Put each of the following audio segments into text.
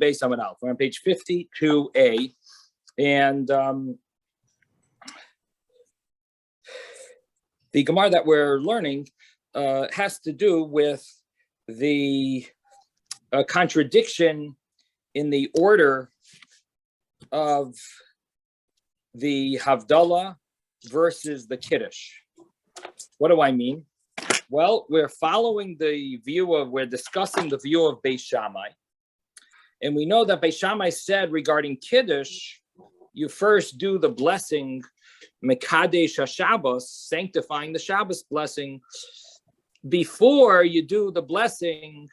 Beis Amud Aleph. We're on page 52a, and the Gemara that we're learning has to do with the contradiction in the order of the Havdalah versus the Kiddush. What do I mean? Well, we're discussing the view of Beis Shammai. And we know that Beis Shammai said regarding Kiddush, you first do the blessing, Mekadesh HaShabbos, sanctifying the Shabbos blessing, before you do the blessing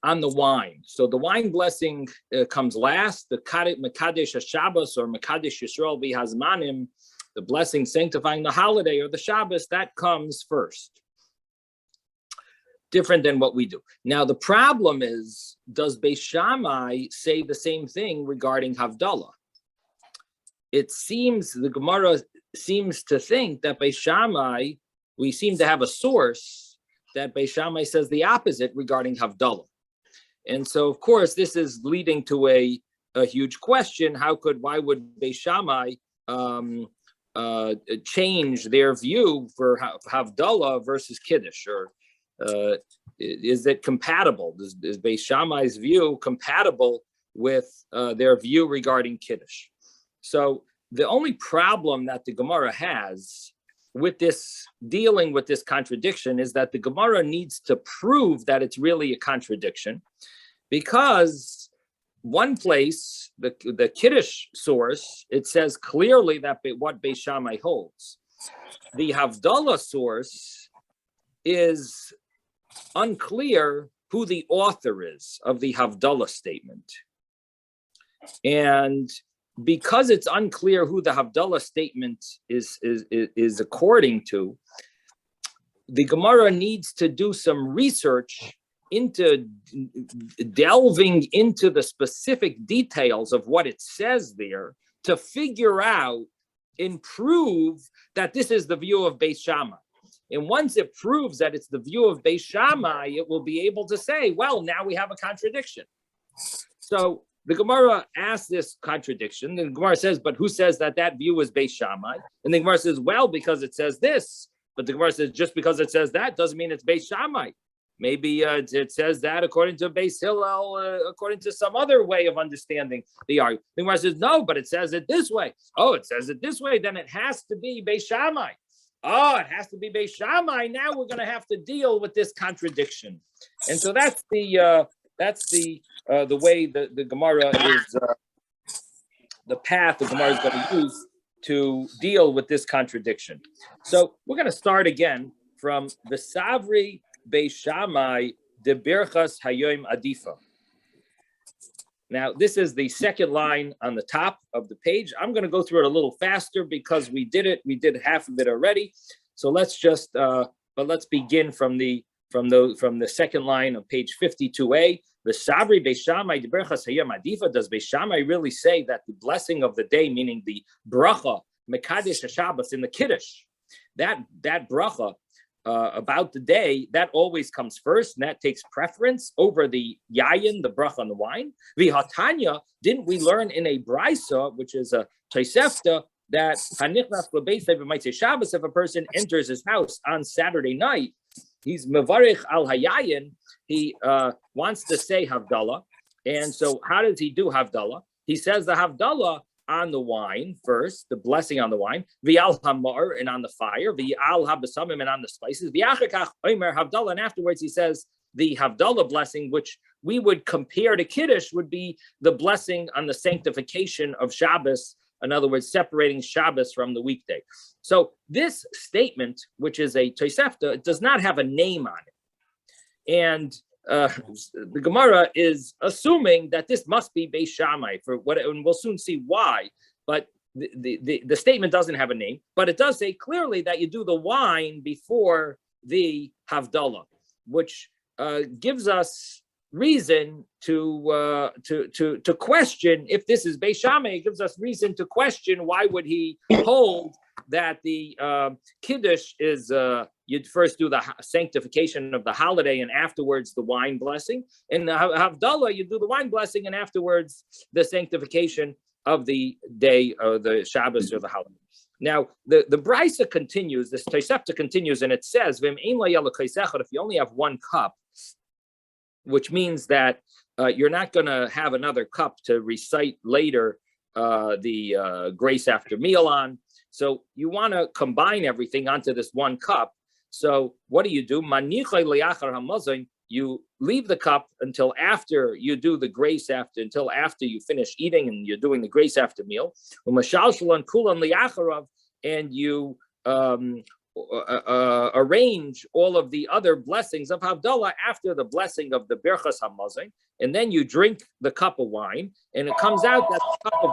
on the wine. So the wine blessing comes last. The Mekadesh HaShabbos or Mekadesh Yisrael B'Hazmanim, the blessing sanctifying the holiday or the Shabbos, that comes first. Different than what we do. Now, the problem is, does Beis Shammai say the same thing regarding Havdalah? It seems, the Gemara seems to think that Beis Shammai, we seem to have a source that Beis Shammai says the opposite regarding Havdalah. And so, of course, this is leading to a huge question. Why would Beis Shammai change their view for Havdalah versus Kiddush? Or is it compatible? Is Beis Shammai's view compatible with their view regarding Kiddush? So the only problem that the Gemara has with this, dealing with this contradiction, is that the Gemara needs to prove that it's really a contradiction, because one place, the Kiddush source, it says clearly that what Beis Shammai holds. The Havdalah source is unclear who the author is of the Havdalah statement. And because it's unclear who the Havdalah statement is according to, the Gemara needs to do some research into delving into the specific details of what it says there to figure out and prove that this is the view of Beis Shammai. And once it proves that it's the view of Beis Shammai, it will be able to say, well, now we have a contradiction. So the Gemara asks this contradiction. The Gemara says, but who says that view is Beis Shammai? And the Gemara says, well, because it says this. But the Gemara says, just because it says that doesn't mean it's Beis Shammai. Maybe it says that according to Beis Hillel, according to some other way of understanding the argument. The Gemara says, no, but it says it this way. Oh, it says it this way, then it has to be Beis Shammai. Oh, it has to be Beis Shammai. Now we're going to have to deal with this contradiction. And so that's the way the Gemara is, the path the Gemara is going to use to deal with this contradiction. So we're going to start again from the Savri Beis Shammai de Birchas Hayom Adifa. Now, this is the second line on the top of the page. I'm going to go through it a little faster because we did it. We did half of it already. So let's just, but let's begin from the second line of page 52a. The Sabri Beis Shammai de Birchas Hayom Adifa. Does Beis Shammai really say that the blessing of the day, meaning the bracha Mekadesh HaShabbos in the Kiddush, that bracha about the day, that always comes first, and that takes preference over the yayin, the bracha on the wine? V'hatanya, didn't we learn in a brisa, which is a tosefta, that hanichnas l'beis b'maitzei Shabbos, if a person enters his house on Saturday night, he's mevarich al hayayin, he wants to say Havdalah. And so how does he do Havdalah? He says the Havdalah on the wine first, the blessing on the wine, v'al hamar, and on the fire, v'al habasamim, and on the spices, v'achakach omer Havdalah, and afterwards he says the Havdalah blessing, which we would compare to Kiddush, would be the blessing on the sanctification of Shabbos, in other words, separating Shabbos from the weekday. So this statement, which is a tosefta, does not have a name on it. And the Gemara is assuming that this must be Beis Shammai, and we'll soon see why. But the statement doesn't have a name, but it does say clearly that you do the wine before the Havdalah, which gives us reason to question if this is Beis Shammai. It gives us reason to question why would he hold that the Kiddush is you'd first do the sanctification of the holiday and afterwards the wine blessing, and the Havdalah you do the wine blessing and afterwards the sanctification of the day or the Shabbos or the holiday. Now the Brisa continues, this Tosefta continues, and it says, if you only have one cup, which means that you're not going to have another cup to recite later the grace after meal on. So you want to combine everything onto this one cup. So what do? You leave the cup until after you do the grace until after you finish eating and you're doing the grace after meal. And you arrange all of the other blessings of Havdalah after the blessing of the Brochos Hamazon, and then you drink the cup of wine, and it comes out that the cup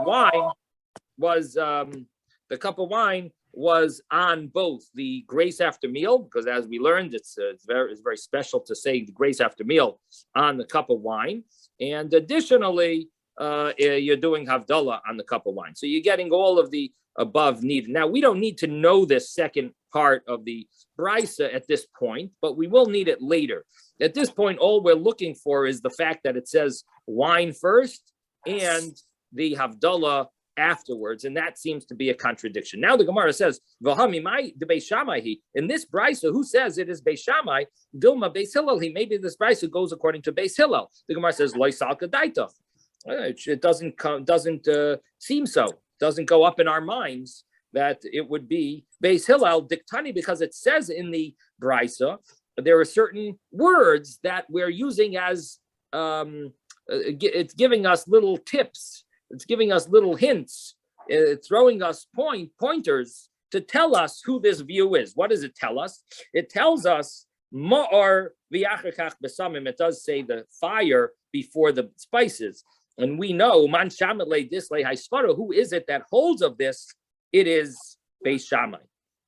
of wine was on both the grace after meal, because as we learned, it's very special to say the grace after meal on the cup of wine, and additionally, you're doing Havdalah on the cup of wine. So you're getting all of the above needed. Now, we don't need to know this second part of the Brisa at this point, but we will need it later. At this point, all we're looking for is the fact that it says wine first and the Havdalah afterwards, and that seems to be a contradiction. Now the Gemara says, in this Brisa, who says it is Beis Shammai? Dilma Beis Hillel. Maybe this Brisa goes according to Beis Hillel. The Gemara says, it doesn't seem so. Doesn't go up in our minds that it would be Beis Hillel diktani, because it says in the Brisa there are certain words that we're using as it's giving us little tips, it's giving us little hints, it's throwing us pointers to tell us who this view is. What does it tell us? It tells us ma'or v'yachakach besamim. It does say the fire before the spices. And we know, man shamet dislei haisvara, who is it that holds of this? It is Beis Shammai.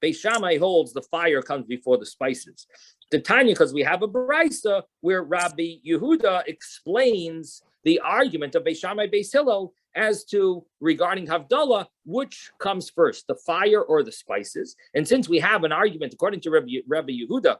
Beis Shammai holds the fire comes before the spices. The Tanya, because we have a Brisa where Rabbi Yehuda explains the argument of Beis Shammai Beis Hillel as to regarding Havdalah, which comes first, the fire or the spices. And since we have an argument, according to Rabbi Yehuda,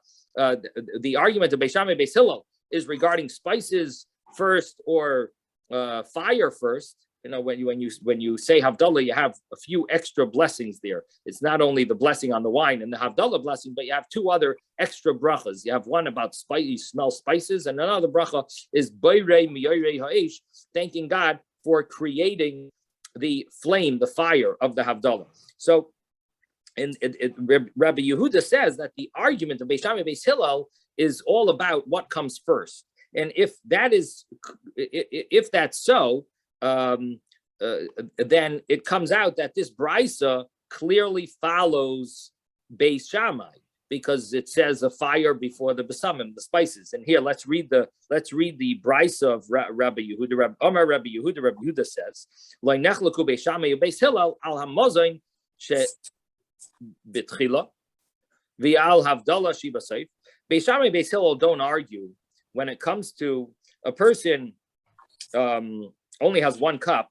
the argument of Beis Shammai Beis Hillel is regarding spices first or fire first. You know, when you say Havdalah, you have a few extra blessings there. It's not only the blessing on the wine and the Havdalah blessing, but you have two other extra brachas. You have one about you smell spices, and another bracha is Boirei Miyorei Ha'esh, thanking God for creating the flame, the fire of the Havdalah. So, Rabbi Yehuda says that the argument of Beis Shammai Beis Hillel is all about what comes first. And if that's so, then it comes out that this Brisa clearly follows Beis Shammai, because it says a fire before the besamim, the spices. And here, let's read the Brisa of Rabbi Yehuda. Rabbi Yehuda says, "Lo nechlaku Beis Shammai Beis Hillel al hamazon she b'tchila v'al havdalah she b'seif." Beis Shammai Beis Hillel don't argue when it comes to a person only has one cup,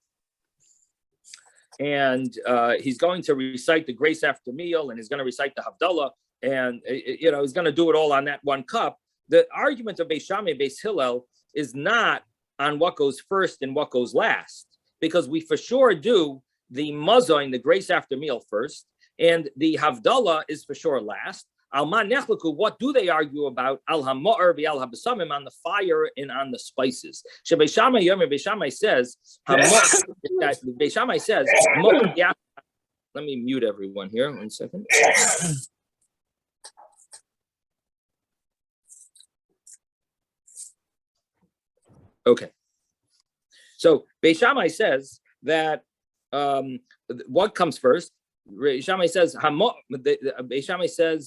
and he's going to recite the grace after meal, and he's going to recite the Havdalah, and he's going to do it all on that one cup. The argument of Beis Shammai Beis Hillel is not on what goes first and what goes last, because we for sure do the mazon, the grace after meal, first, and the Havdalah is for sure last. Alman nechlaku, what do they argue about? Al hama'ar v'al habesamim, on the fire and on the spices. Beis Shammai Yomer, Beis Shammai says, Beis Shammai says, let me mute everyone here, 1 second. Okay. So Beis Shammai says that what comes first? Beis Shammai says,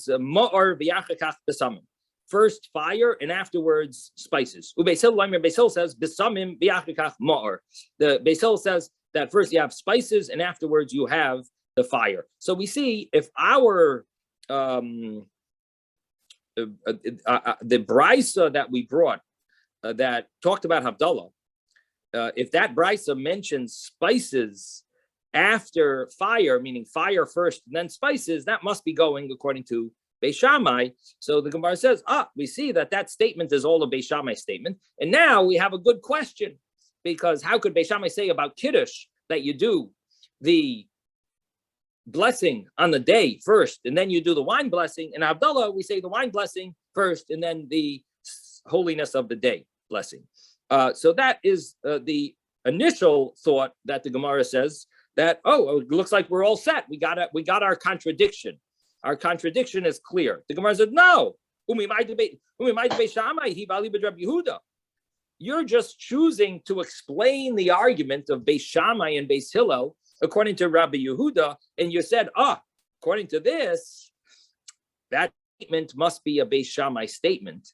ma'or v'yachakach besamim. First fire and afterwards spices. Beis Hillel says, besamim v'yachakach ma'or. The Beis Hillel says that first you have spices and afterwards you have the fire. So we see if our the brisa that we brought that talked about Havdalah, if that brisa mentions spices after fire, meaning fire first and then spices, that must be going according to Beis Shammai. So the Gemara says, we see that statement is all a Beis Shammai statement. And now we have a good question, because how could Beis Shammai say about Kiddush that you do the blessing on the day first and then you do the wine blessing? In Havdalah, we say the wine blessing first and then the holiness of the day blessing. So that is the initial thought that the Gemara says that, it looks like we're all set. We got our contradiction. Our contradiction is clear. The Gemara said, no. You're just choosing to explain the argument of Beis Shammai and Beis Hillel according to Rabbi Yehuda, and you said, according to this, that statement must be a Beis Shammai statement.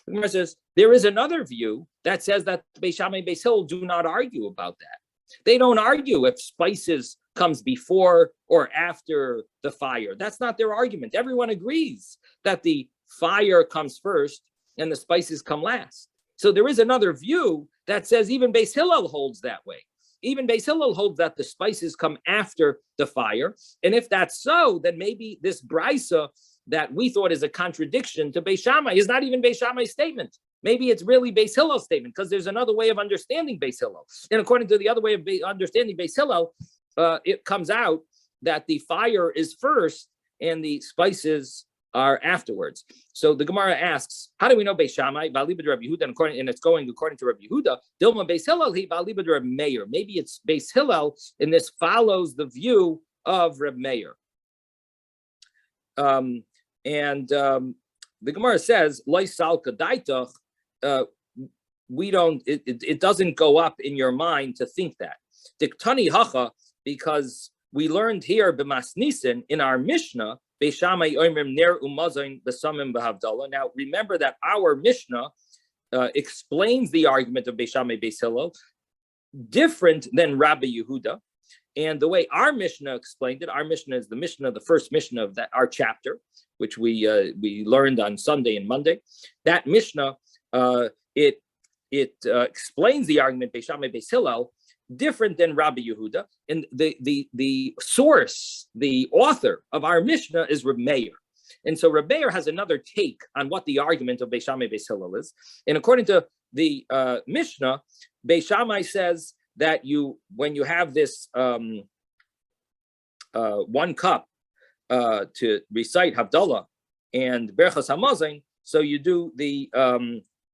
The Gemara says, there is another view that says that Beis Shammai and Beis Hillel do not argue about that. They don't argue if spices comes before or after the fire. That's not their argument. Everyone agrees that the fire comes first and the spices come last. So there is another view that says even Beis Hillel holds that way. Even Beis Hillel holds that the spices come after the fire. And if that's so, then maybe this brisa that we thought is a contradiction to Beis Shammai is not even Beis Shammai's statement. Maybe it's really Beis Hillel's statement, because there's another way of understanding Beis Hillel. And according to the other way of understanding Beis Hillel, it comes out that the fire is first and the spices are afterwards. So the Gemara asks, how do we know Beis Shammai? And it's going according to Rabbi Yehuda. Dilma Beis Hillel, Rabbi Meir. Maybe it's Beis Hillel, and this follows the view of Rabbi Meir. The Gemara says, it doesn't go up in your mind to think that. Diktani hacha, because we learned here b'masnisin in our Mishnah, Beis Shammai oimrim ner umazayin b'samim b'havdalah. Now remember that our Mishnah explains the argument of Beis Shammai Beis Hillel different than Rabbi Yehuda. And the way our Mishnah explained it, our Mishnah is the first Mishnah of our chapter, which we learned on Sunday and Monday. That Mishnah, it explains the argument Beis Shammai Beis Hillel different than Rabbi Yehuda. And the source, the author of our Mishnah is Reb Meir. And so Reb Meir has another take on what the argument of Beis Shammai Beis Hillel is. And according to the Mishnah, Beis Shammai says that when you have this one cup to recite Havdalah and Brochos Hamazon, so you do the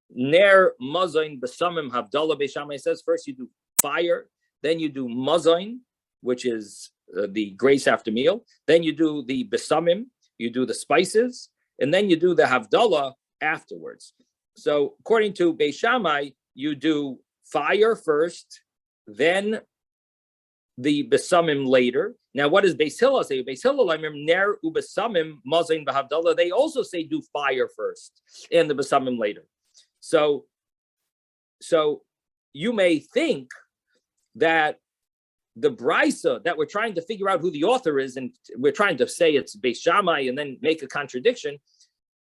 Ner Mazain B'Samim Havdalah. Beis Shammai says first you do fire, then you do Mazain, which is the grace after meal, then you do the B'Samim, you do the spices, and then you do the Havdalah afterwards. So according to Beis Shammai, you do fire first, then the B'Samim later. Now, what does Beis Hillel say? Beis Hillel, I remember, Ner u'B'Samim Mazain B'Havdalah. They also say do fire first and the B'Samim later. So you may think that the brisa that we're trying to figure out who the author is, and we're trying to say it's Beis Shammai and then make a contradiction,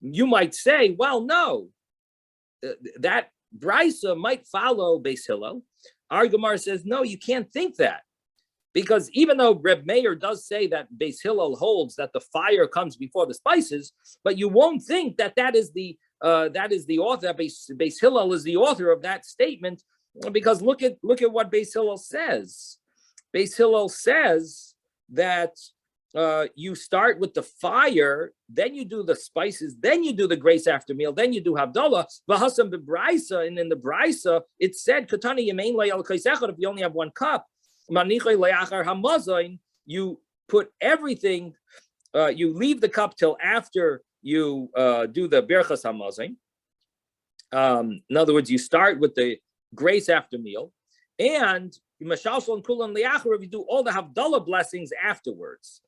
you might say, well, no, that brisa might follow Beis Hillel. Our Gemara says, no, you can't think that. Because even though Reb Meir does say that Beis Hillel holds that the fire comes before the spices, but you won't think that is the author. Beis Hillel is the author of that statement, because look at what Beis Hillel says. Beis Hillel says that you start with the fire, then you do the spices, then you do the grace after meal, then you do Havdalah. V'hasam b'braisa, and in the braisa it said Katani Yemein Le'al Kaisechad, if you only have one cup. You put everything, you leave the cup till after you do the Brochos Hamazon. In other words, you start with the grace after meal, and you do all the Havdalah blessings afterwards.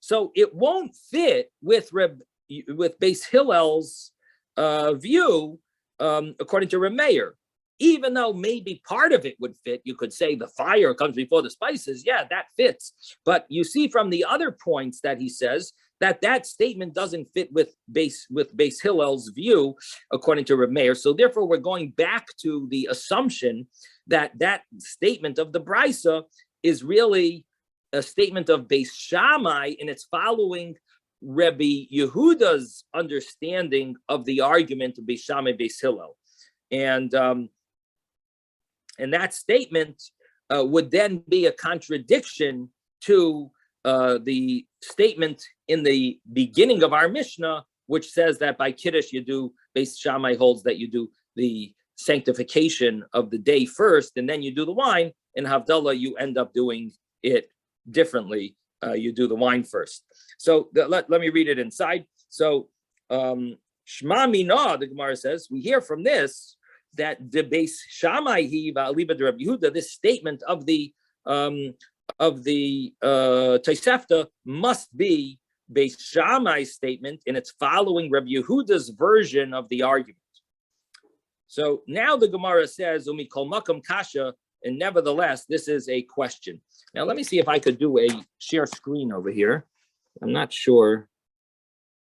So it won't fit with Beis Hillel's view, according to Reb Meir. Even though maybe part of it would fit, you could say the fire comes before the spices. Yeah, that fits. But you see from the other points that he says that statement doesn't fit with Beis Hillel's view, according to Reb Meir. So therefore, we're going back to the assumption that that statement of the Brisa is really a statement of Beis Shammai, and it's following Rebbe Yehuda's understanding of the argument of Beis Shammai, Beis Hillel, and that statement would then be a contradiction to the statement in the beginning of our Mishnah, which says that by Kiddush you do, Beis Shammai holds that you do the sanctification of the day first, and then you do the wine. In Havdalah, you end up doing it differently. You do the wine first. So let me read it inside. So Shema Mina, the Gemara says, we hear from this that the Beis Shammai hi va'aliba de Rabbi Yehuda, this statement of the Tosefta must be Beis Shammai's statement, and it's following Rabbi Yehuda's version of the argument. So now the Gemara says, Umi kol makam kasha, and nevertheless, this is a question. Now let me see if I could do a share screen over here. I'm not sure.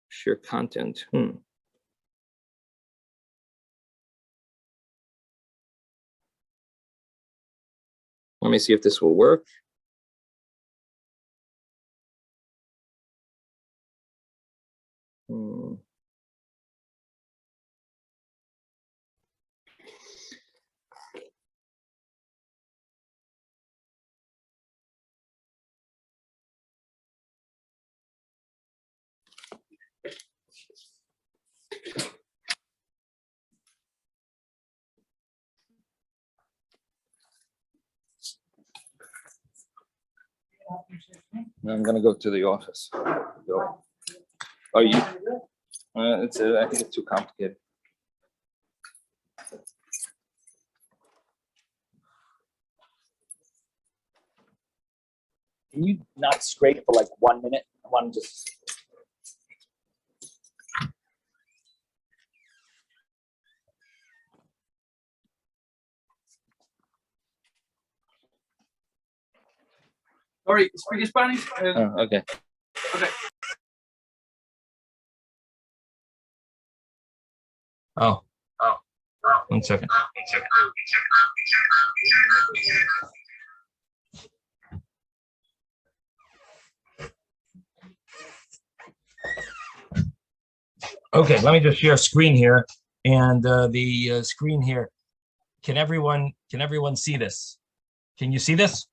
Share content. Let me see if this will work. I'm going to go to the office. Oh, you? I think it's too complicated. Can you not scrape for like 1 minute? I want to just. Sorry, speak Spanish. Okay. Okay. Oh. 1 second. Okay, let me just share a screen here, and the screen here. Can everyone see this? Can you see this?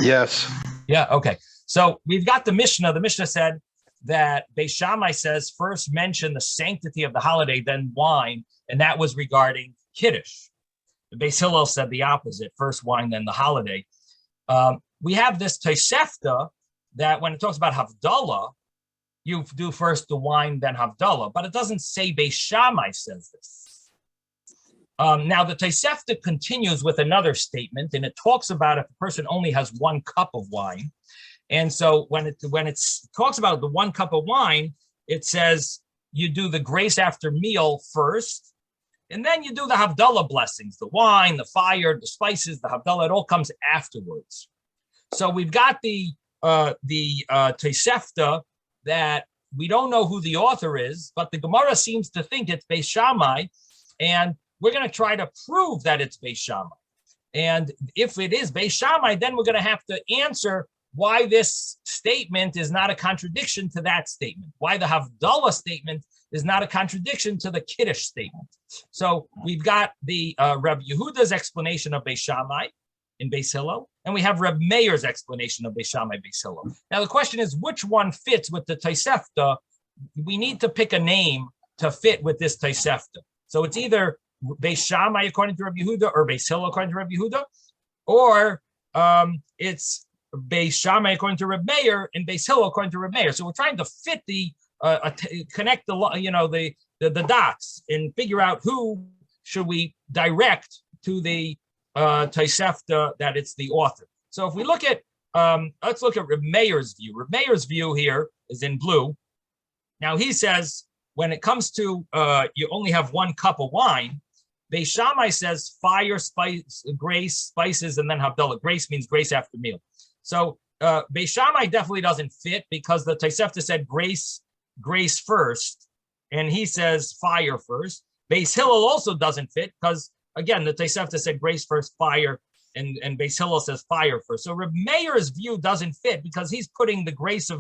Yes. Yeah, okay. So we've got the Mishnah. The Mishnah said that Beis Shammai says first mention the sanctity of the holiday, then wine, and that was regarding Kiddush. The Beis Hillel said the opposite, first wine, then the holiday. We have this Tosefta that when it talks about Havdalah, you do first the wine, then Havdalah, but it doesn't say Beis Shammai says this. Now, the Tosefta continues with another statement, and it talks about if a person only has 1 cup of wine. And so when it talks about the 1 cup of wine, it says you do the grace after meal first, and then you do the Havdalah blessings, the wine, the fire, the spices, the Havdalah, it all comes afterwards. So we've got the Tosefta that we don't know who the author is, but the Gemara seems to think it's Beis Shammai, and we're going to try to prove that it's Beis Shammai. And if it is Beis Shammai, then we're going to have to answer why this statement is not a contradiction to that statement, why the Havdalah statement is not a contradiction to the Kiddush statement. So we've got the Reb Yehuda's explanation of Beis Shammai in Beis Hillel, and we have Reb Meir's explanation of Beis Shammai, Beis Hillel. Now the question is, which one fits with the Tosefta? We need to pick a name to fit with this Tosefta. So it's either Beis Shammai according to Reb Yehuda or Beis Hillel according to Reb Yehuda, or it's Beis Shammai according to Reb Meir and Beis Hillel according to Reb Meir. So we're trying to fit connect the dots and figure out who should we direct to the Tosefta that it's the author. So if we look at let's look at Reb Meir's view. Reb Meir's view here is in blue. Now he says when it comes to you only have 1 cup of wine, Beis Shammai says fire, spice, grace, spices, and then Havdalah. Grace means grace after meal. So Beis Shammai definitely doesn't fit because the Tosefta said grace first, and he says fire first. Beis Hillel also doesn't fit because, again, the Tosefta said grace first, fire, and Beis Hillel says fire first. So Reb Meir's view doesn't fit because he's putting the grace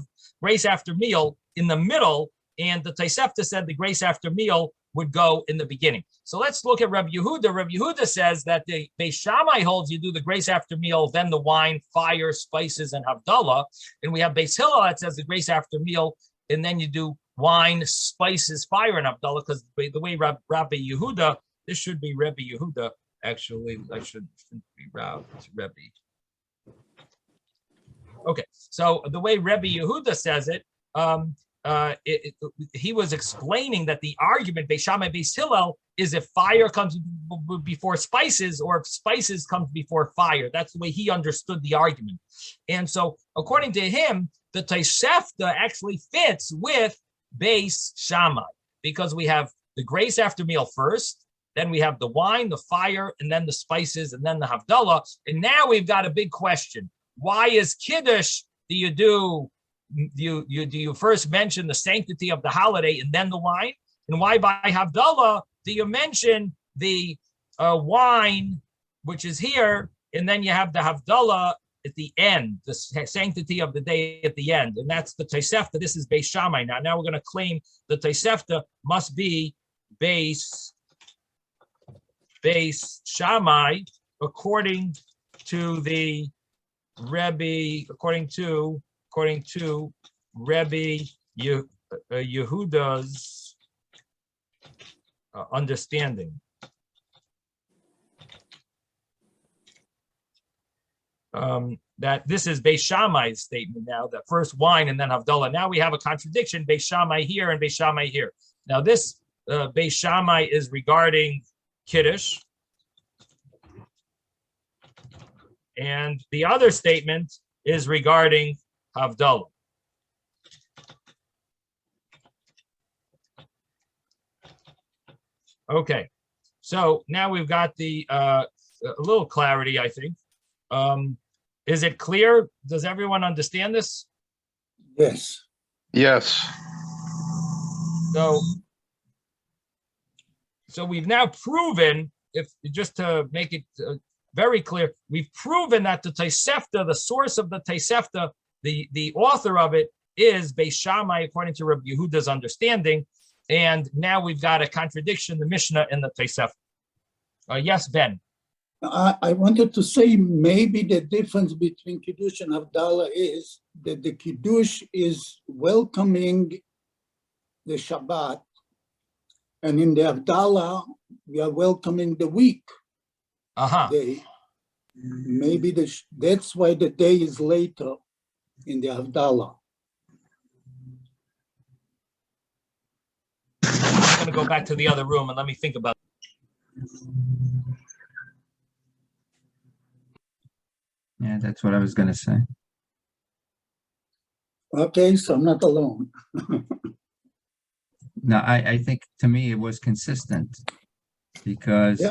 after meal in the middle, and the Tosefta said the grace after meal would go in the beginning. So let's look at Reb Yehuda. Reb Yehuda says that the Beis Shammai holds you do the grace after meal, then the wine, fire, spices, and Havdalah. And we have Beis Hillel that says the grace after meal, and then you do wine, spices, fire, and Havdalah, because the way Rabbi Yehuda, this should be Rabbi Yehuda, actually, I shouldn't be Rabbi. Okay, so the way Rabbi Yehuda says it, he was explaining that the argument Beis Shammai Beis Hillel is if fire comes before spices or if spices comes before fire. That's the way he understood the argument. And so according to him, the Tosefta actually fits with Beis Shammai because we have the grace after meal first, then we have the wine, the fire, and then the spices, and then the Havdalah. And now we've got a big question. Why is Kiddush do you first mention the sanctity of the holiday and then the wine? And why by Havdalah do you mention the wine, which is here, and then you have the Havdalah at the end, the sanctity of the day at the end? And that's the Tosefta. This is Beis Shammai. Now we're going to claim the Tosefta must be Beis Shammai according to the Rebbe, according to Rebbe Yehuda's understanding. That this is Beis Shammai's statement now, that first wine and then Havdalah. Now we have a contradiction, Beis Shammai here and Beis Shammai here. Now this Beis Shammai is regarding Kiddush, and the other statement is regarding Havdalah. Okay, so now we've got the a little clarity, I think. Is it clear? Does everyone understand this? Yes. Yes. So we've now proven, if just to make it very clear, we've proven that the Tosefta, the source of the Tosefta, the author of it is Beis Shammai according to Rabbi Yehuda's understanding, and now we've got a contradiction, the Mishnah and the Tosefta. Yes, Ben. I wanted to say maybe the difference between Kiddush and Havdalah is that the Kiddush is welcoming the Shabbat, and in the Havdalah, we are welcoming the week. Day. Maybe that's why the day is later in the Havdalah. I'm going to go back to the other room and let me think about it. Yeah, that's what I was going to say. Okay, so I'm not alone. No, I think to me it was consistent because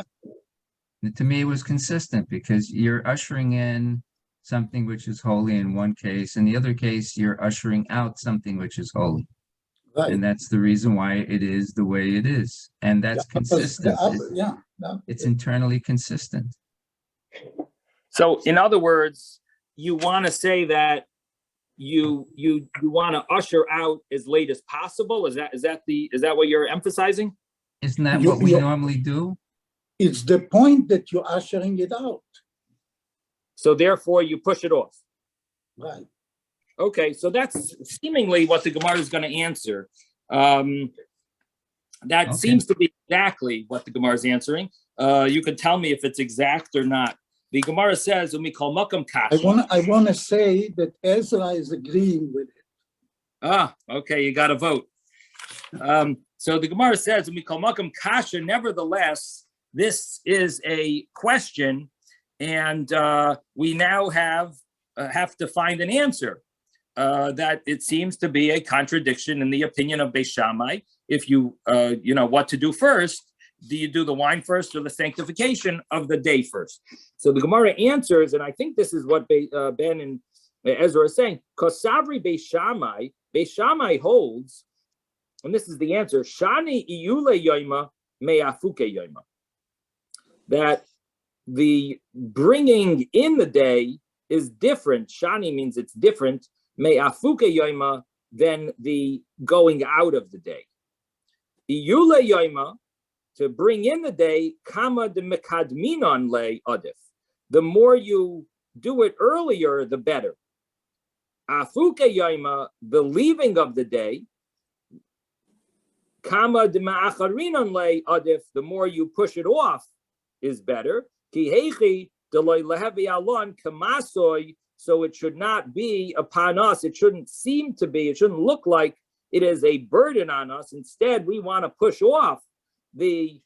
to me it was consistent because you're ushering in something which is holy in one case. In the other case, you're ushering out something which is holy. Right. And that's the reason why it is the way it is. And that's consistent. It's internally consistent. So in other words, you want to say that you want to usher out as late as possible? Is that what you're emphasizing? Isn't that what we normally do? It's the point that you're ushering it out. So therefore you push it off. Right. Okay, so that's seemingly what the Gemara is going to answer. That seems to be exactly what the Gemara is answering. You can tell me if it's exact or not. The Gemara says, "Umikol makam kasha." I want to say that Ezra is agreeing with it. Okay, you got to vote. So the Gemara says, "Umikol makam kasha." Nevertheless, this is a question, and we now have to find an answer. That it seems to be a contradiction in the opinion of Beis Shammai. If you what to do first. Do you do the wine first or the sanctification of the day first? So the Gemara answers, and I think this is what Ben Ezra is saying, Kosavri Beis Shammai holds, and this is the answer, Shani Iyule Yoima Me'afuke Yoima, that the bringing in the day is different. Shani means it's different, Me'afuke Yoima, than the going out of the day. Iyule Yoima, to bring in the day, Kama de Mekadminon Le Adif. The more you do it earlier, the better. Afuke Yoima, the leaving of the day, Kama de Ma'acharinon Le Adif, the more you push it off is better. Ki heichi deloy lehevi alon kamasoy, so it should not be upon us. It shouldn't seem to be, it shouldn't look like it is a burden on us. Instead, we want to push off the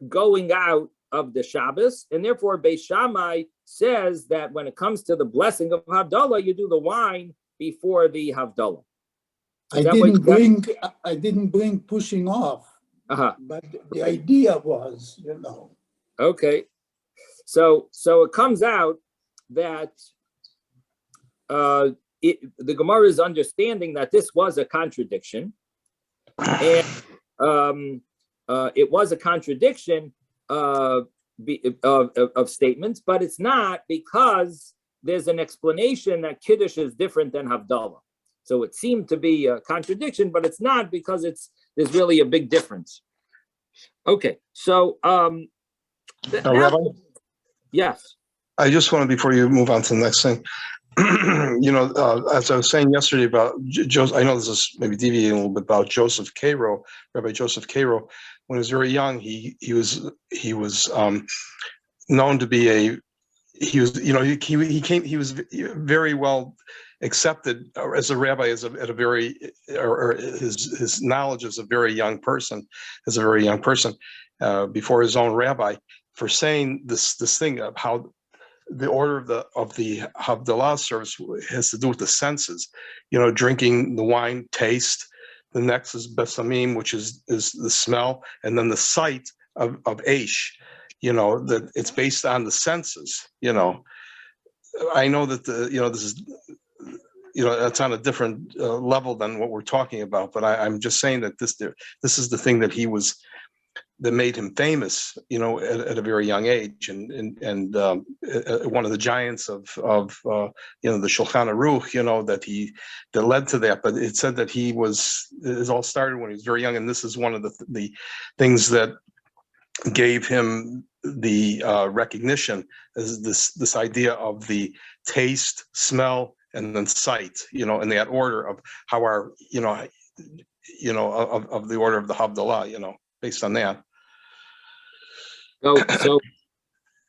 going out of the Shabbos, and therefore Beis Shammai says that when it comes to the blessing of Havdalah, you do the wine before the Havdalah. I didn't bring pushing off, but the idea was, Okay, so it comes out that the Gemara is understanding that this was a contradiction, and it was a contradiction of statements, but it's not, because there's an explanation that Kiddush is different than Havdalah. So it seemed to be a contradiction, but it's not, because there's really a big difference. Okay, so Rabbi? Yes. I just want to, before you move on to the next thing, as I was saying yesterday about Joseph, I know this is maybe deviating a little bit about Joseph Cairo, Rabbi Joseph Cairo. When he was very young, he was known to be he was very well accepted as a rabbi his knowledge as a very young person, before his own rabbi, for saying this thing of how the order of the Havdalah service has to do with the senses, drinking the wine, taste. The next is besamim, which is the smell, and then the sight of Aish. That it's based on the senses. I know that this is it's on a different level than what we're talking about, but I'm just saying that this is the thing that that made him famous, at a very young age, and one of the giants of the Shulchan Aruch, that led to that. But it said that it all started when he was very young, and this is one of the things that gave him the recognition, is this idea of the taste, smell, and then sight, in that order of how our, of the order of the Havdalah, based on that. So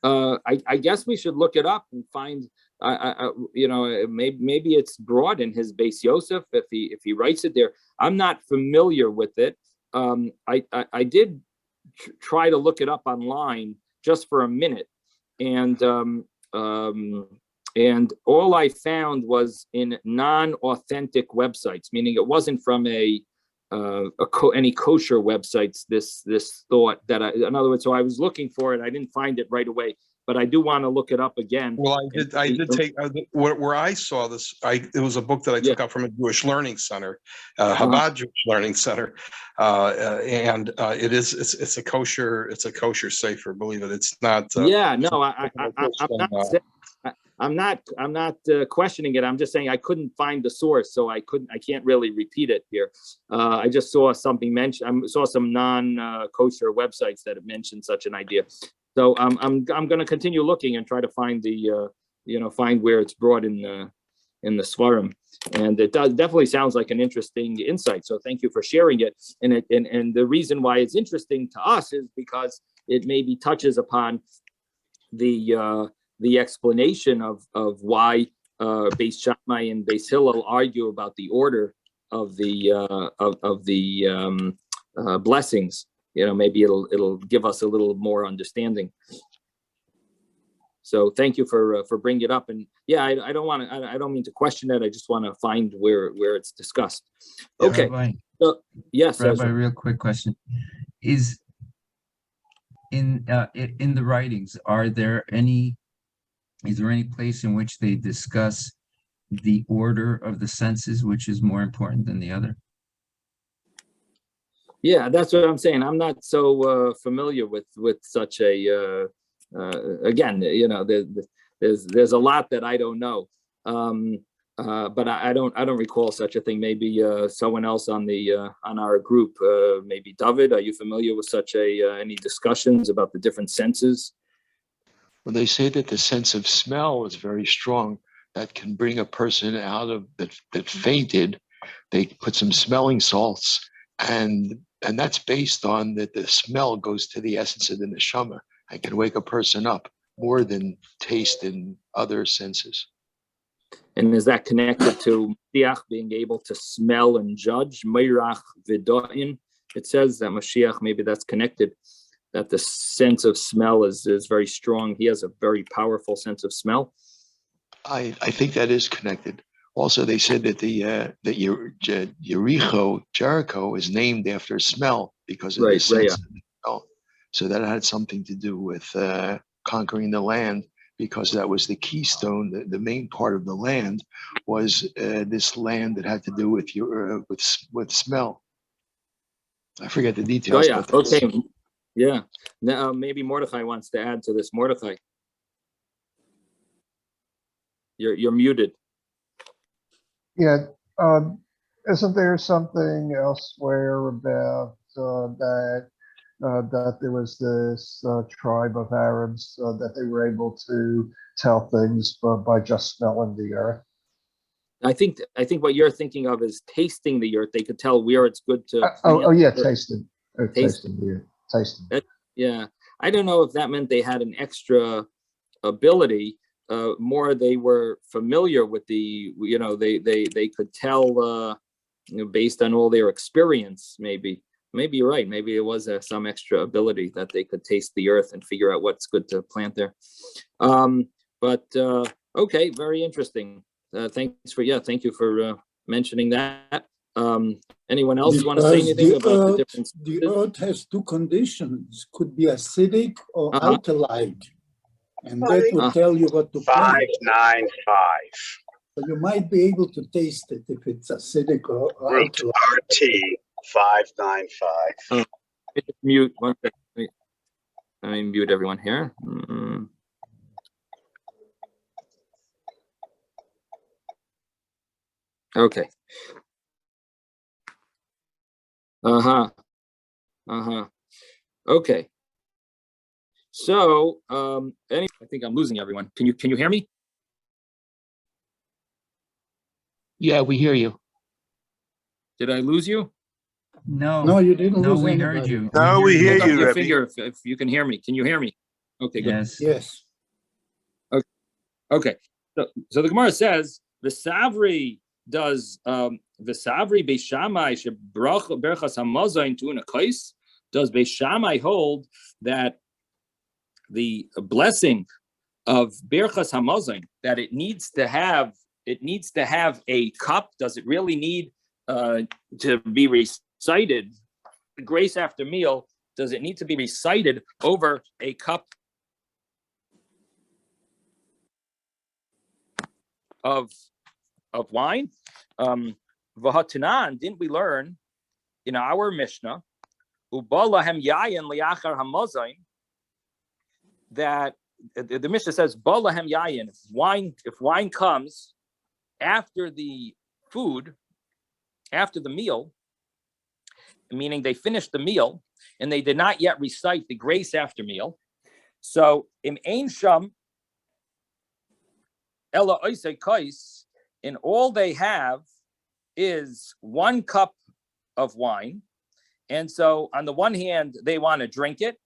I guess we should look it up and find, maybe it's broad in his Beis Yosef if he writes it there. I'm not familiar with it. I did try to look it up online just for a minute, and all I found was in non-authentic websites, meaning it wasn't from any kosher websites. This thought that in other words, so I was looking for it, I didn't find it right away, but I do want to look it up again. Well, I did take where I saw this. It was a book that I took out from a Jewish Learning Center, Chabad Jewish Learning Center, and it's a kosher sefer. Believe it, it's not. I'm not questioning it. I'm just saying I couldn't find the source, so I can't really repeat it here. I just saw something mentioned. I saw some non-kosher websites that have mentioned such an idea. So I'm going to continue looking and try to find find where it's brought in the Svarim, and it definitely sounds like an interesting insight. So thank you for sharing it. And the reason why it's interesting to us is because it maybe touches upon the explanation of why Beis Shammai and Beis Hillel argue about the order of the blessings. Maybe it'll give us a little more understanding. So thank you for bringing it up. And I don't mean to question it. I just want to find where it's discussed. Okay. Rabbi, so yes, Rabbi, real quick question: is in the writings, is there any place in which they discuss the order of the senses which is more important than the other? Yeah, that's what I'm saying. I'm not so familiar with such a. Again, there's a lot that I don't know, but I don't recall such a thing. Maybe someone else on our group, maybe David. Are you familiar with such any discussions about the different senses? Well, they say that the sense of smell is very strong. That can bring a person out of that fainted. They put some smelling salts, and that's based on that the smell goes to the essence of the neshama and can wake a person up more than taste and other senses. And is that connected to Mashiach being able to smell and judge? Meirach v'do'in. It says that Mashiach, maybe that's connected, that the sense of smell is very strong. He has a very powerful sense of smell. I think that is connected. Also, they said that Jericho, is named after smell because of the sense of smell. So that had something to do with conquering the land, because that was the keystone. The main part of the land was this land that had to do with with smell. I forget the details. Oh, yeah. Okay. Yeah. Now maybe Mordechai wants to add to this. Mordechai, you're muted. Yeah, isn't there something elsewhere about that there was this tribe of Arabs that they were able to tell things by just smelling the earth? I think what you're thinking of is tasting the earth. They could tell where it's good to. Tasting. Tasting the earth. Tasting. Yeah, I don't know if that meant they had an extra ability. More they were familiar with they could tell based on all their experience. Maybe you're right. Maybe it was some extra ability that they could taste the earth and figure out what's good to plant there. Okay, very interesting. Thank you for mentioning that. Anyone else want to say anything about the difference? The earth has two conditions: could be acidic or alkaline. And that would tell you what to plant. 595. So you might be able to taste it if it's acidic or Root RT 595. Mute one second. Let me mute everyone here. Okay. Okay. So, I think I'm losing everyone. Can you hear me? Yeah, we hear you. Did I lose you? No, you didn't. No, lose we anybody. heard you. No, we hear Hold up you, your Rebbe. finger if you can hear me. Can you hear me? Okay, good. Yes. Okay. So the Gemara says the Savri does the Savri Beishamai Berchas Hamazayin to a kais. Does Beishamai hold that the blessing of Berchas Hamazayin, that it needs to have a cup? Does it really need to be recited? The grace after meal, does it need to be recited over a cup of wine? V'hatanan, didn't we learn in our Mishnah, ubalahem yayin liachar hamazayin, that the Mishnah says balahem yayin, if wine comes after the food, after the meal, meaning they finished the meal and they did not yet recite the grace after meal. So im ein sham ella oisei kais, and all they have is 1 cup of wine. And so on the one hand, they want to drink it.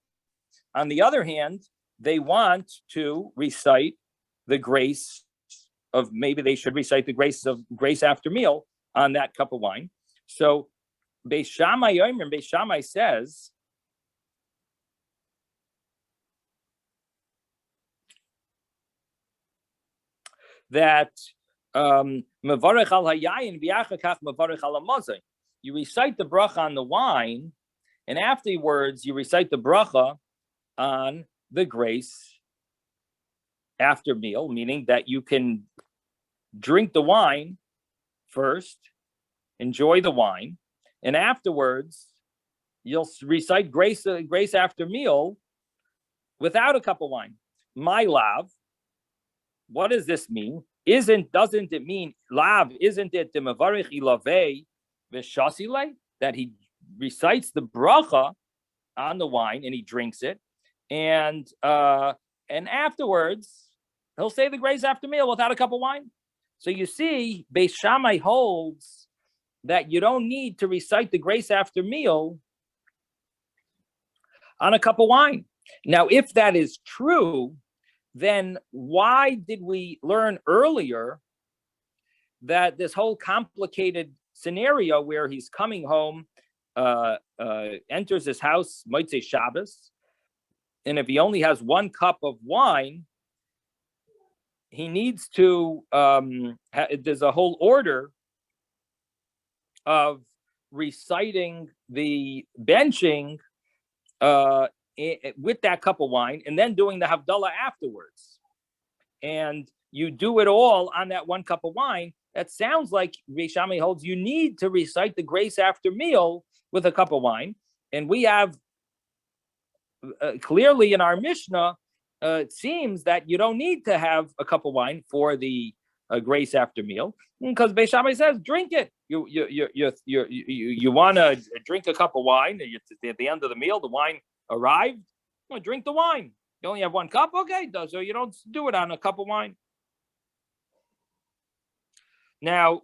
On the other hand, they want to recite the grace of, maybe they should recite the grace after meal on that cup of wine. So Beis Shammai says that mevarech al hayayin v'achar kach mevarech al hamazayin. You recite the bracha on the wine, and afterwards you recite the bracha on the grace after meal, meaning that you can drink the wine first, enjoy the wine, and afterwards you'll recite grace after meal without a cup of wine. My lav, what does this mean? Doesn't it mean lav? Isn't it the mevarich ilavei v'shasile, that he recites the bracha on the wine and he drinks it, and afterwards he'll say the grace after meal without a cup of wine? So you see, Beis Shammai holds that you don't need to recite the grace after meal on a cup of wine. Now, if that is true, then why did we learn earlier that this whole complicated scenario where he's coming home, enters his house, Motzei Shabbos, and if he only has one cup of wine, he needs to, there's a whole order of reciting the benching with that cup of wine and then doing the Havdalah afterwards. And you do it all on that one cup of wine. That sounds like Beis Shammai holds you need to recite the grace after meal with a cup of wine. And we have clearly in our Mishnah, it seems that you don't need to have a cup of wine for the grace after meal, because Beis Shammai says drink it. You want to drink a cup of wine at the end of the meal. The wine arrived. Well, drink the wine. You only have one cup, okay? So you don't do it on a cup of wine. Now,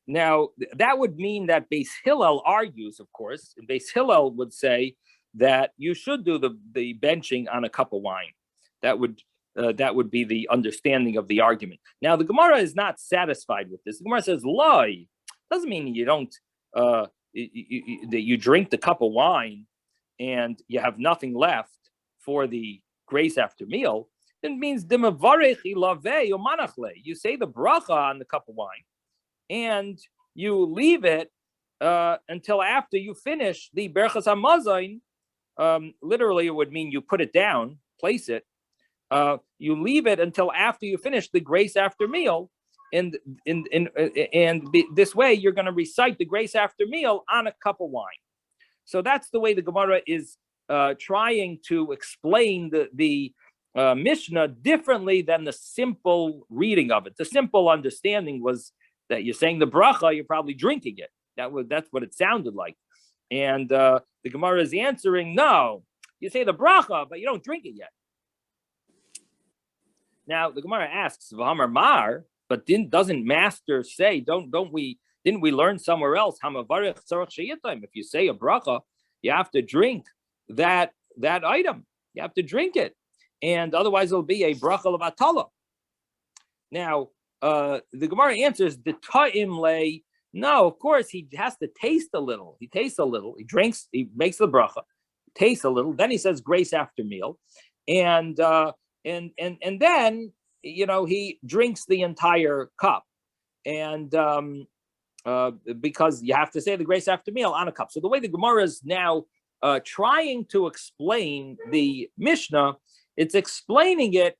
that would mean that Beis Hillel argues, of course. Beis Hillel would say that you should do the benching on a cup of wine. That would be the understanding of the argument. Now, the Gemara is not satisfied with this. The Gemara says, "Loi," doesn't mean you don't that you drink the cup of wine and you have nothing left for the grace after meal. It means you say the bracha on the cup of wine, and you leave it until after you finish the berachas hamazon. Literally, it would mean you put it down, place it. You leave it until after you finish the grace after meal, and this way you're going to recite the grace after meal on a cup of wine. So that's the way the Gemara is trying to explain the Mishnah differently than the simple reading of it. The simple understanding was that you're saying the bracha, you're probably drinking it. That's what it sounded like. And the Gemara is answering, no, you say the bracha, but you don't drink it yet. Now the Gemara asks, V'hamar mar, but doesn't Master say, didn't we learn somewhere else? If you say a bracha, you have to drink that item. You have to drink it. And otherwise it'll be a bracha levatala. Now, the Gemara answers, the ta'im lay, no, of course, he has to taste a little. He tastes a little. He drinks, he makes the bracha, tastes a little. Then he says grace after meal. And then, he drinks the entire cup. And because you have to say the grace after meal on a cup. So the way the Gemara is now trying to explain the Mishnah, it's explaining it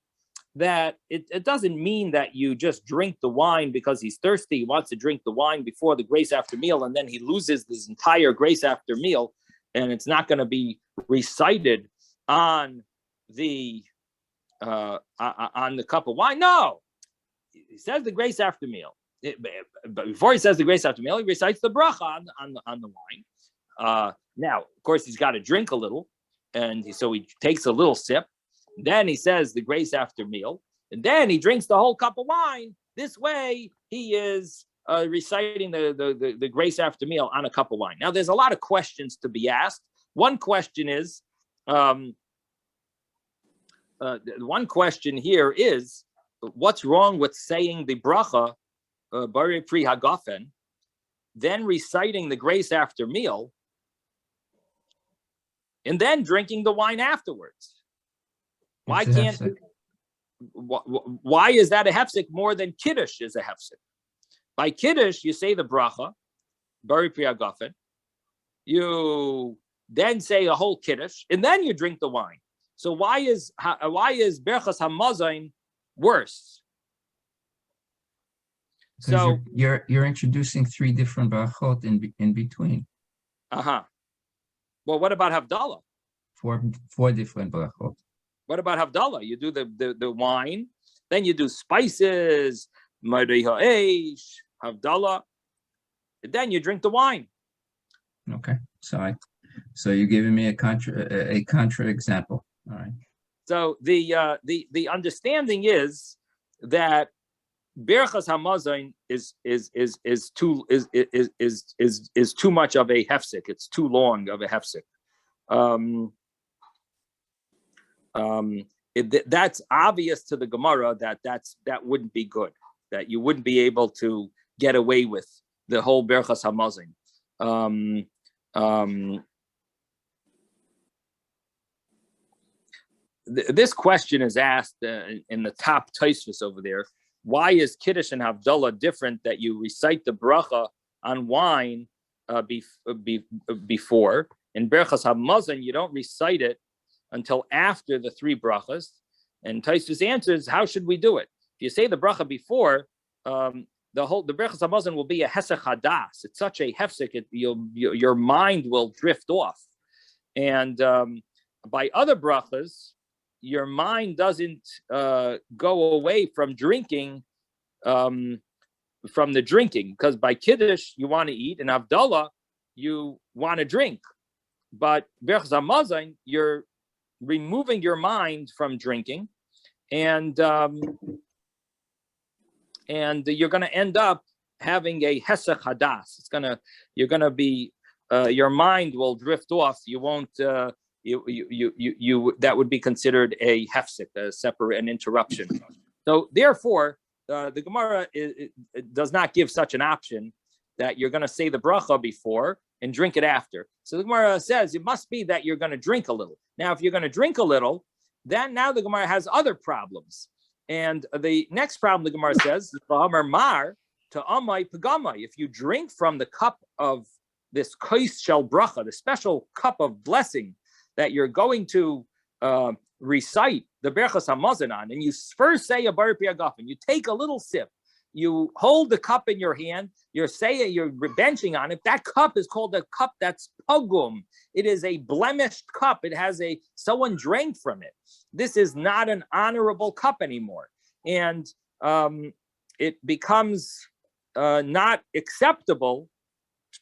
that it doesn't mean that you just drink the wine because he's thirsty. He wants to drink the wine before the grace after meal, and then he loses this entire grace after meal, and it's not going to be recited on the cup of wine. No, he says the grace after meal. But before he says the grace after meal, he recites the bracha on the wine. Now, of course, he's got to drink a little, and so he takes a little sip. Then he says the grace after meal, and then he drinks the whole cup of wine. This way, he is reciting the grace after meal on a cup of wine. Now, there's a lot of questions to be asked. One question is, one question here is, what's wrong with saying the bracha, Bari Pri Hagafen, then reciting the grace after meal, and then drinking the wine afterwards? Why is that a hefsek more than Kiddush is a hefsek? By Kiddush, you say the bracha, Bari Pri Hagafen, you then say a whole Kiddush, and then you drink the wine. So why is Berchas Hamazon worse? Because So you're introducing three different brachot in between. Well, what about Havdalah? Four different brachot. What about Havdalah? You do the wine, then you do spices, Madei Ha'esh, Havdalah, then you drink the wine. Okay, so you're giving me a contra example. All right. So the understanding is that Berchas Hamazon is too much of a hefsek. It's too long of a hefsek. That's obvious to the Gemara that wouldn't be good. That you wouldn't be able to get away with the whole Berchas Hamazon. This question is asked in the top Tosfos over there. Why is Kiddush and Havdalah different that you recite the bracha on wine before? In Berchas Hamazon, you don't recite it until after the three brachas. And Tosfos answers, how should we do it? If you say the bracha before, the Berchas Hamazon will be a hesech hadas. It's such a hefsek, your mind will drift off. And by other brachas, your mind doesn't go away from drinking, from the drinking, because by Kiddush you want to eat, and Havdalah you want to drink. But Berchas Hamazon, you're removing your mind from drinking, and you're going to end up having a hesech hadas. You're going to be, your mind will drift off. You won't. You that would be considered a hefsek, an interruption. So therefore, the Gemara it does not give such an option that you're going to say the bracha before and drink it after. So the Gemara says it must be that you're going to drink a little. Now, if you're going to drink a little, then now the Gemara has other problems. And the next problem the Gemara says, mar to amai pagamai. If you drink from the cup of this kais shel bracha, the special cup of blessing that you're going to recite the Berchas Hamazon on, and you first say a bar piagafen, you take a little sip, you hold the cup in your hand, you're benching on it. That cup is called a cup that's pogum. It is a blemished cup. It has someone drank from it. This is not an honorable cup anymore, and it becomes not acceptable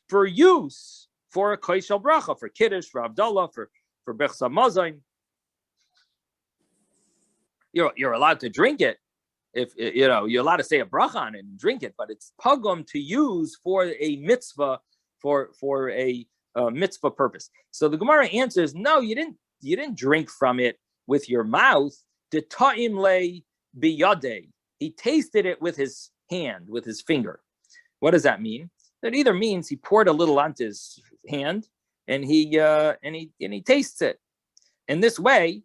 for use for a koishel bracha, for kiddush, for Havdalah, for Berchas Hamazon. You're allowed to drink it. If you're allowed to say a bracha on it and drink it, but it's pogum to use for a mitzvah, for a mitzvah purpose. So the Gemara answers, no, you didn't drink from it with your mouth. De ta'im le biyadei. He tasted it with his hand, with his finger. What does that mean? That either means he poured a little onto his hand and he tastes it. In this way,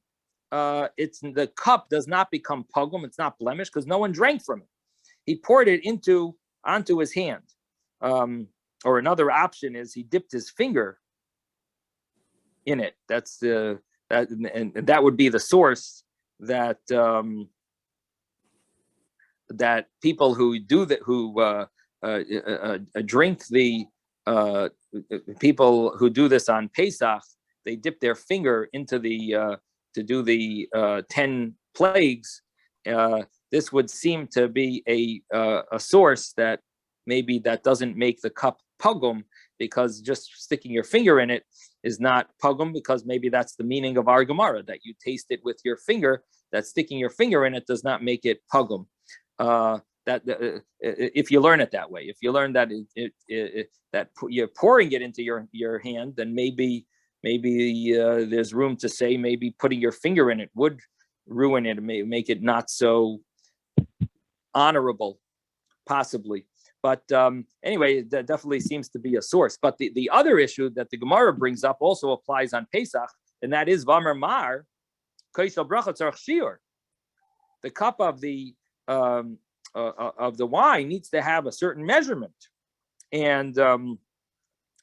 it's the cup does not become pogum, it's not blemished because no one drank from it. He poured it onto his hand. Or another option is he dipped his finger in it. That would be the source that that people who do that, who drink the people who do this on Pesach, they dip their finger into the to do the 10 plagues. This would seem to be a source that maybe that doesn't make the cup pogum, because just sticking your finger in it is not pogum, because maybe that's the meaning of our Gemara, that you taste it with your finger, that sticking your finger in it does not make it pogum. If you learn it that way, if you learn that that you're pouring it into your hand, then maybe there's room to say maybe putting your finger in it would ruin it, make it not so honorable, possibly. But anyway, that definitely seems to be a source. But the other issue that the Gemara brings up also applies on Pesach, and that is Vamer Mar, Kaishal Bracha Tzarech Shiur. The cup of the wine needs to have a certain measurement, and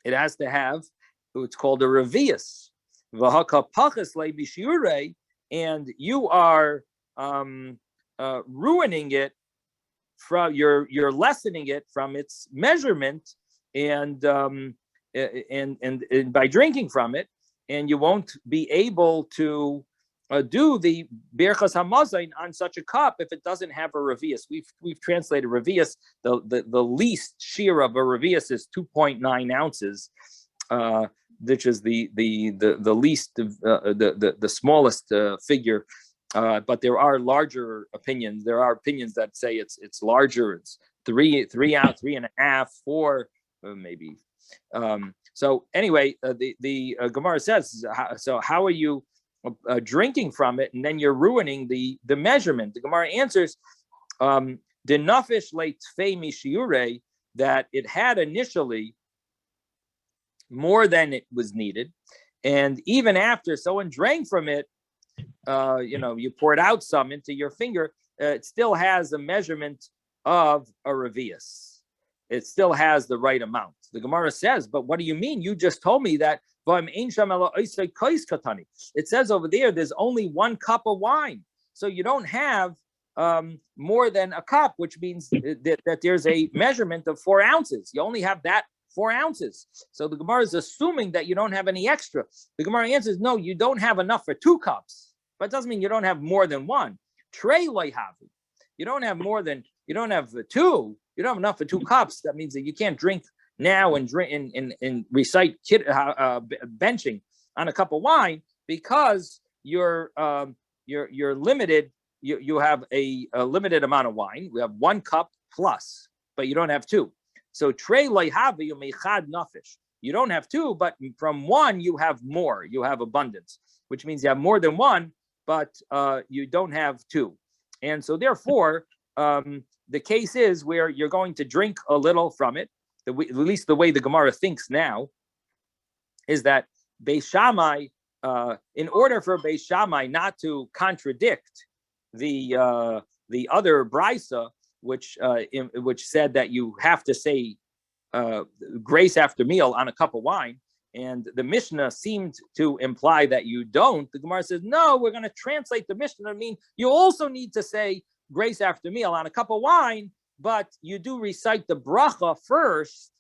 it has to have, it's called a revius. and you are ruining it from you're lessening it from its measurement, and by drinking from it, and you won't be able to do the Birchas Hamazon on such a cup if it doesn't have a revius. We've translated revius. The least shear of a revius is 2.9 ounces, which is the least the smallest figure. But there are larger opinions. There are opinions that say it's larger. It's 3 ounce, 3.5, 4, maybe. So anyway, the Gemara says, so how are you drinking from it, and then you're ruining the measurement? The Gemara answers, the nafish leitfei mishiure, that it had initially more than it was needed, and even after someone drank from it, you poured out some into your finger, it still has a measurement of a revius. It still has the right amount. The Gemara says, but what do you mean? You just told me that it says over there's only 1 cup of wine. So you don't have more than a cup, which means that there's a measurement of 4 ounces. You only have that 4 ounces. So the Gemara is assuming that you don't have any extra. The Gemara answers, no, you don't have enough for 2 cups. But it doesn't mean you don't have more than 1. Trey loyhavi. You don't have more than, you don't have 2. You don't have enough for 2 cups. That means that you can't drink now and drink and recite benching on a cup of wine, because you're limited. You have a limited amount of wine. We have 1 cup plus, but you don't have 2. So trey loyhavi mechad nafish. You don't have 2, but from 1 you have more. You have abundance, which means you have more than 1, but you don't have 2. And so therefore, the case is where you're going to drink a little from it. At least the way the Gemara thinks now is that Beis Shammai, in order for Beis Shammai not to contradict the other brisa, which said that you have to say grace after meal on a cup of wine, and the Mishnah seemed to imply that you don't. The Gemara says, no, we're going to translate the Mishnah. I mean, you also need to say grace after meal on a cup of wine, but you do recite the bracha first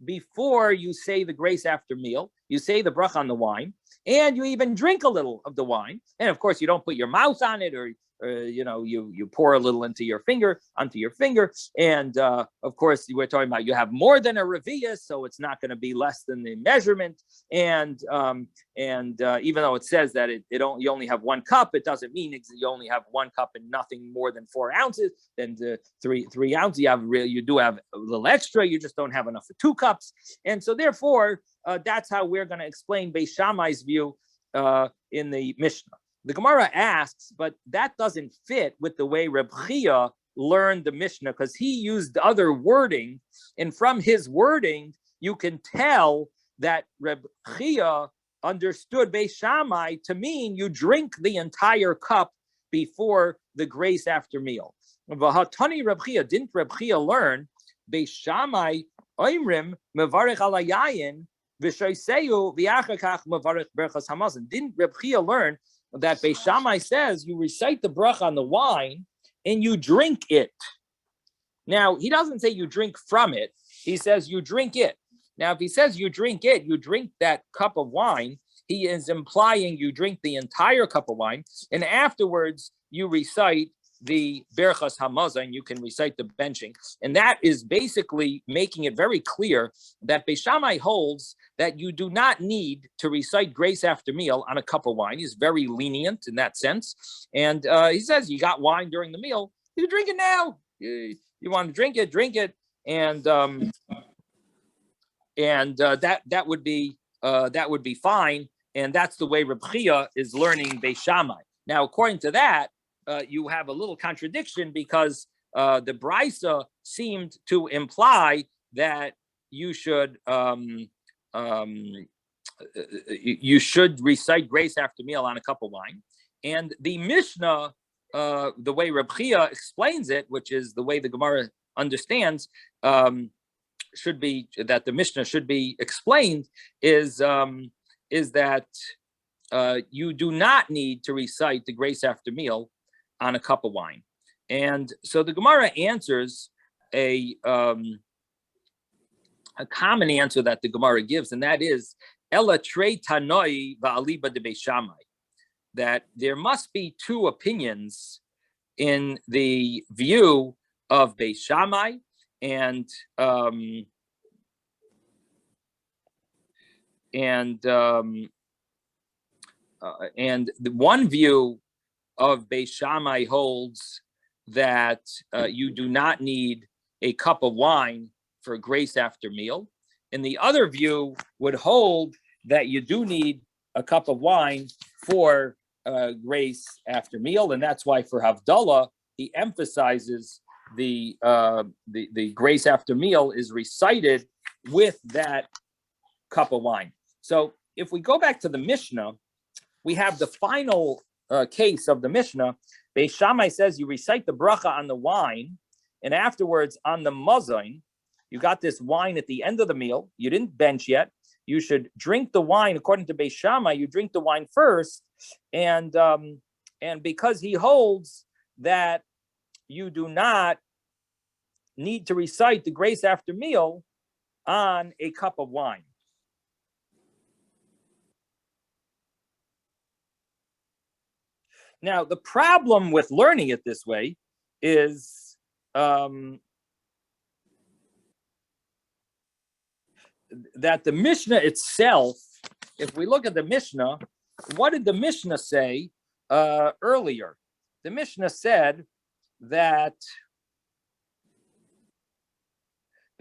before you say the grace after meal. You say the bracha on the wine, and you even drink a little of the wine. And of course, you don't put your mouth on it, or you pour a little onto your finger. And of course, we're talking about you have more than a revius, so it's not going to be less than the measurement. And even though it says that you only have 1 cup, it doesn't mean you only have 1 cup and nothing more than 4 ounces. Then the 3 ounces you do have a little extra. You just don't have enough for 2 cups. And so therefore, that's how we're going to explain Beis Shammai's view in the Mishnah. The Gemara asks, but that doesn't fit with the way Reb Chia learned the Mishnah, because he used other wording, and from his wording, you can tell that Reb Chia understood Beis Shammai to mean you drink the entire cup before the grace after meal. V'hatani Reb Chia, didn't Reb Chia learn Beis Shammai oimrim mevarich ala yayin v'shoiseyu v'achar kach mevarich berachas hamazon? Didn't Reb Chia learn that Beis Shammai says you recite the bracha on the wine and you drink it? Now, he doesn't say you drink from it. He says you drink it. Now, if he says you drink it, you drink that cup of wine, he is implying you drink the entire cup of wine, and afterwards you recite the Berachas Hamazon, you can recite the benching. And that is basically making it very clear that Beis Shammai holds that you do not need to recite grace after meal on a cup of wine. He's very lenient in that sense. And he says, you got wine during the meal, you drink it now. You want to drink it. And that would be fine. And that's the way Reb Chia is learning Beis Shammai. Now, according to that, you have a little contradiction, because the brisa seemed to imply that you should recite grace after meal on a cup of wine, and the Mishnah, the way Reb Chia explains it, which is the way the Gemara understands, should be that the Mishnah should be explained is that you do not need to recite the grace after meal on a cup of wine. And so the Gemara answers a common answer that the Gemara gives, and that is Ela trei tanoi va'aliba de Beis Shammai, that there must be two opinions in the view of Beis Shammai, and the one view of Beis Shammai holds that you do not need a cup of wine for grace after meal, and the other view would hold that you do need a cup of wine for grace after meal, and that's why for Havdalah he emphasizes the grace after meal is recited with that cup of wine. So if we go back to the Mishnah, we have the final case of the Mishnah. Beis Shammai says you recite the bracha on the wine, and afterwards on the mazain, you got this wine at the end of the meal. You didn't bench yet. You should drink the wine according to Beis Shammai. You drink the wine first, and because he holds that you do not need to recite the grace after meal on a cup of wine. Now, the problem with learning it this way is that the Mishnah itself, if we look at the Mishnah, what did the Mishnah say earlier? The Mishnah said that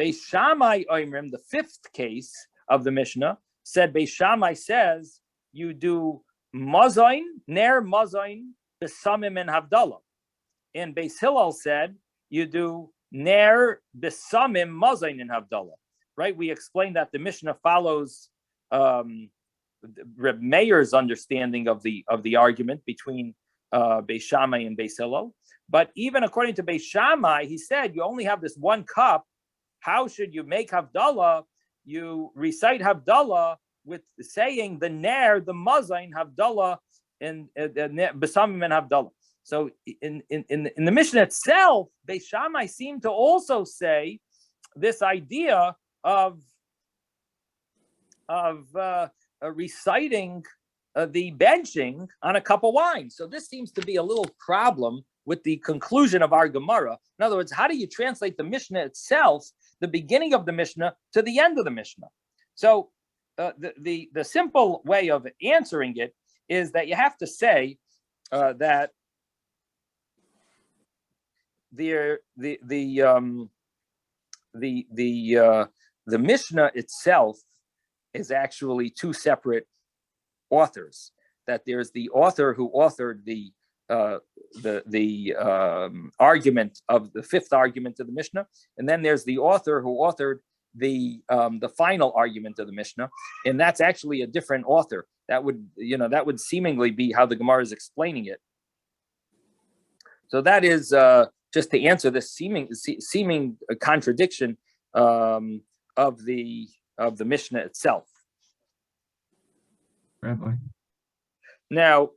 Beis Shammai Oimrim, the fifth case of the Mishnah, said Beis Shammai says you do mazain, ner mazain, besamim and havdalah. And Beis Hillel said you do ner besamim mazain and havdalah. Right? We explained that the Mishnah follows Reb Meir's understanding of the argument between Beis Shammai and Beis Hillel. But even according to Beis Shammai, he said you only have this one cup. How should you make Havdalah? You recite Havdalah with saying the ner, the mazain, Havdalah, and besamim and Havdalah. So in the Mishnah itself, Beis Shammai seemed to also say this idea of reciting the benching on a cup of wine. So this seems to be a little problem with the conclusion of our Gemara. In other words, how do you translate the Mishnah itself, the beginning of the Mishnah, to the end of the Mishnah? So the simple way of answering it is that you have to say that the Mishnah itself is actually two separate authors. That there's the author who authored the argument of the fifth argument of the Mishnah, and then there's the author who authored the final argument of the Mishnah, and that's actually a different author. That would seemingly be how the Gemara is explaining it. So that is just to answer this seeming contradiction of the Mishnah itself. Rabbi. Now,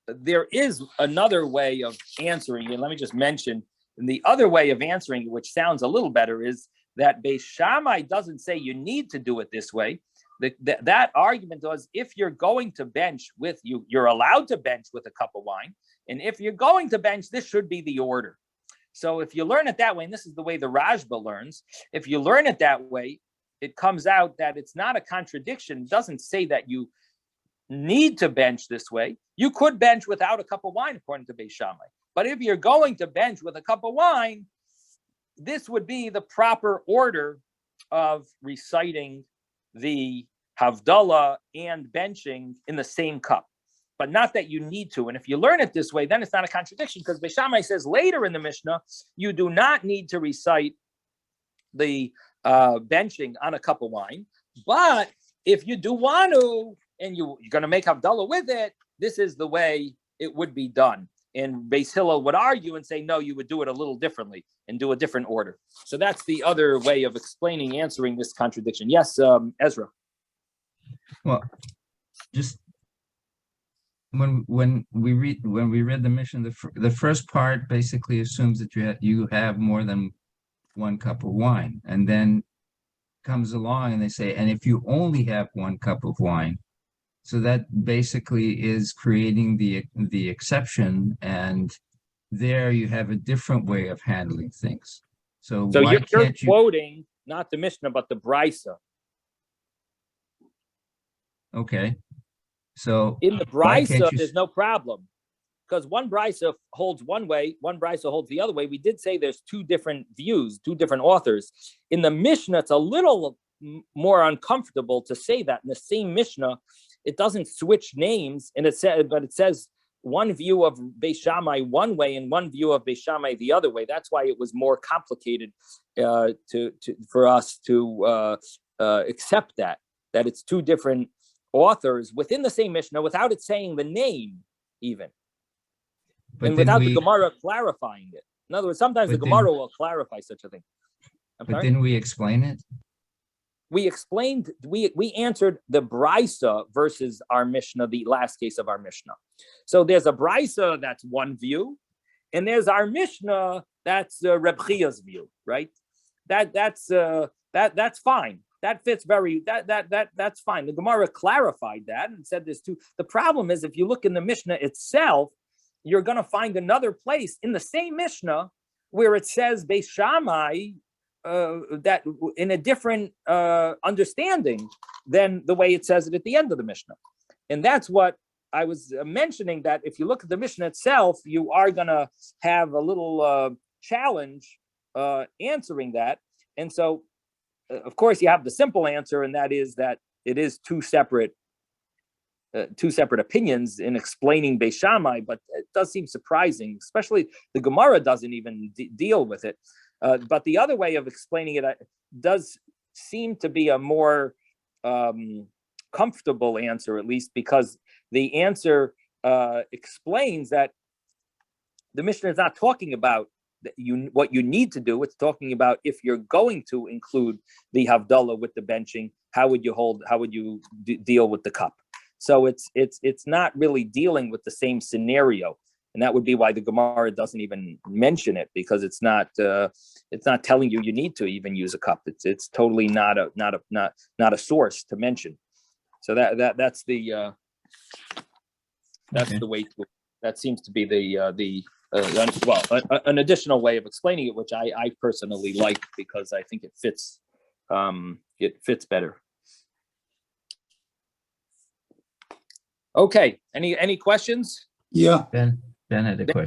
there is another way of answering it. Let me just mention, and the other way of answering it, which sounds a little better, is that Beis Shammai doesn't say you need to do it this way. That argument was if you're going to bench with you're allowed to bench with a cup of wine, and if you're going to bench, this should be the order. So if you learn it that way, and this is the way the Rashba learns, if you learn it that way, it comes out that it's not a contradiction. It doesn't say that you need to bench this way. You could bench without a cup of wine, according to Beis Shammai. But if you're going to bench with a cup of wine, this would be the proper order of reciting the Havdalah and benching in the same cup. But not that you need to. And if you learn it this way, then it's not a contradiction, because Beis Shammai says later in the Mishnah, you do not need to recite the benching on a cup of wine. But if you do want to, and you're going to make Havdalah with it, this is the way it would be done. And Beis Hillel would argue and say, no, you would do it a little differently and do a different order. So that's the other way of answering this contradiction. Yes, Ezra. Well, just when we read the mission, the first part basically assumes that you have more than 1 cup of wine, and then comes along and they say, and if you only have 1 cup of wine, so that basically is creating the exception, and there you have a different way of handling things. So why you're can't you? quoting not the Mishnah but the Brisa. Okay, so In the why can't Brisa, you? there's no problem because one Brisa holds one way, one Brisa holds the other way. We did say there's 2 different views, 2 different authors. In the Mishnah, it's a little more uncomfortable to say that. In the same Mishnah, it doesn't switch names, and it says one view of Beis Shammai one way and one view of Beis Shammai the other way. That's why it was more complicated for us to accept that it's 2 different authors within the same Mishnah without it saying the name even. But and without the Gemara clarifying it. In other words, sometimes the Gemara will clarify such a thing. But didn't we explain it? We explained, we answered the Brisa versus our Mishnah, the last case of our Mishnah. So there's a Brisa that's one view, and there's our Mishnah that's Reb Chia's view, right? That's fine. That fits that's fine. The Gemara clarified that and said there's 2. The problem is if you look in the Mishnah itself, you're going to find another place in the same Mishnah where it says Beis Shammai that in a different understanding than the way it says it at the end of the Mishnah. And that's what I was mentioning, that if you look at the Mishnah itself, you are going to have a little challenge answering that. And so, of course, you have the simple answer, and that is that it is 2 separate opinions in explaining Beis Shammai, but it does seem surprising, especially the Gemara doesn't even deal with it. But the other way of explaining it does seem to be a more comfortable answer, at least, because the answer explains that the Mishnah is not talking about what you need to do. It's talking about if you're going to include the Havdalah with the benching, how would you deal with the cup? So it's not really dealing with the same scenario. And that would be why the Gemara doesn't even mention it, because it's not telling you need to even use a cup. It's totally not a source to mention. So that's the way that seems to be an additional way of explaining it, which I personally like because I think it fits better. Okay. Any questions? Yeah. Ben had a question.